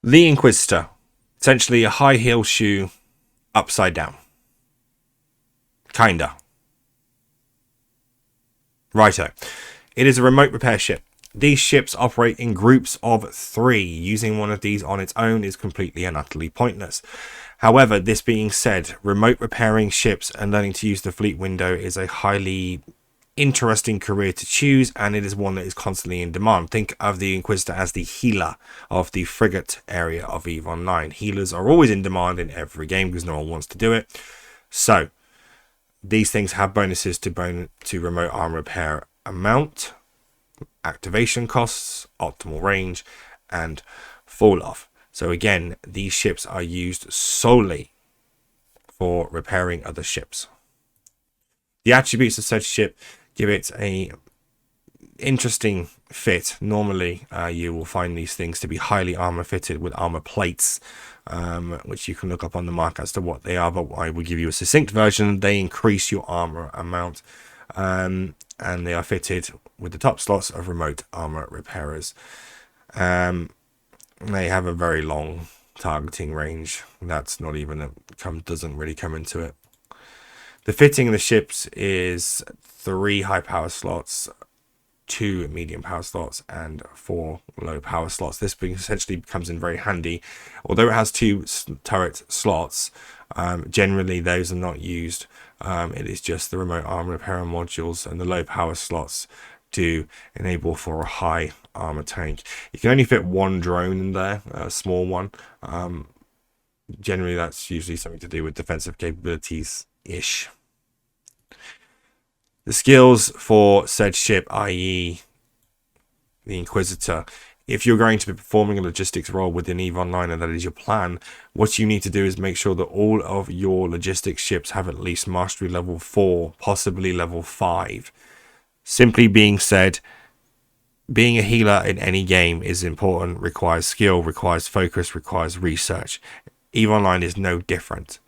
The Inquisitor. Essentially a high heel shoe upside down. Kinda. Righto. It is a remote repair ship. These ships operate in groups of 3. Using one of these on its own is completely and utterly pointless. However, this being said, remote repairing ships and learning to use the fleet window is a highly interesting career to choose, and it is one that is constantly in demand. Think of the Inquisitor as the healer of the frigate area of EVE Online. Healers are always in demand in every game because no one wants to do it. So these things have bonuses to remote arm repair amount, activation costs, optimal range, and fall off. So again, these ships are used solely for repairing other ships. The attributes of said ship give it a interesting fit. Normally, you will find these things to be highly armor fitted with armor plates, which you can look up on the mark as to what they are, but I will give you a succinct version. They increase your armor amount, and they are fitted with the top slots of remote armor repairers. They have a very long targeting range. That's not even doesn't really come into it. The fitting of the ships is 3 high power slots, 2 medium power slots, and 4 low power slots. This essentially comes in very handy. Although it has 2 turret slots, generally those are not used. It is just the remote armor repair modules, and the low power slots do enable for a high armor tank. You can only fit 1 drone in there, a small one. Generally that's usually something to do with defensive capabilities ish. The skills for said ship, i.e. the Inquisitor, if you're going to be performing a logistics role within EVE Online and that is your plan, what you need to do is make sure that all of your logistics ships have at least mastery level 4, possibly level 5. Simply being said, being a healer in any game is important, requires skill, requires focus, requires research. EVE Online is no different.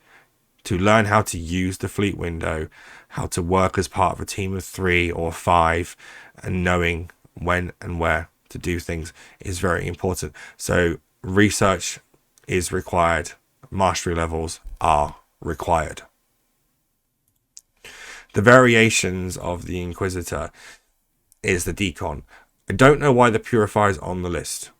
To learn how to use the fleet window, how to work as part of a team of 3 or 5, and knowing when and where to do things is very important. So research is required. Mastery levels are required. The variations of the Inquisitor is the decon. I don't know why the Purifier is on the list,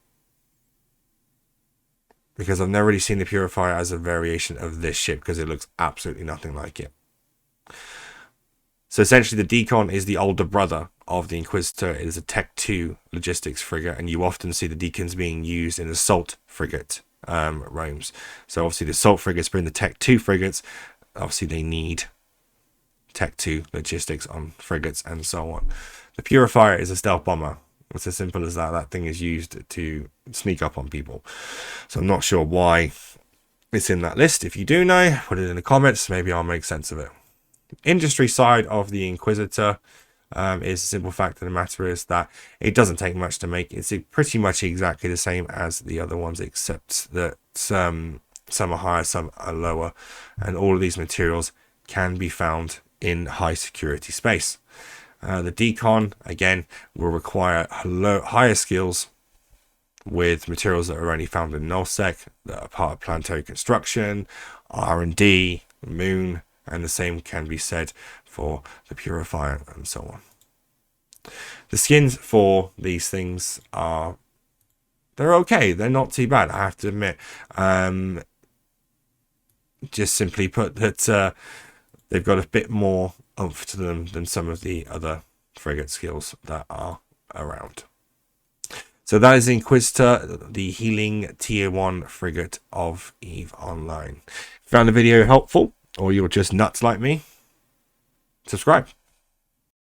because I've never really seen the Purifier as a variation of this ship, because it looks absolutely nothing like it. So essentially the decon is the older brother of the Inquisitor. It is a Tech 2 logistics frigate, and you often see the decons being used in assault frigate roams. So obviously the assault frigates bring the Tech 2 frigates. Obviously they need Tech 2 logistics on frigates and so on. The Purifier is a stealth bomber. It's as simple as that. That thing is used to sneak up on people. So I'm not sure why it's in that list. If you do know, put it in the comments. Maybe I'll make sense of it. Industry side of the Inquisitor is the simple fact of the matter is that it doesn't take much to make. It's pretty much exactly the same as the other ones, except that some are higher, some are lower, and all of these materials can be found in high security space. The decon, again, will require higher skills with materials that are only found in nullsec, that are part of plateau construction, R&D, moon, and the same can be said for the Purifier and so on. The skins for these things they're okay. They're not too bad, I have to admit. Just simply put that they've got a bit more oomph to them than some of the other frigate skills that are around. So that is Inquisitor, the healing tier 1 frigate of EVE Online. Found the video helpful, or you're just nuts like me, subscribe.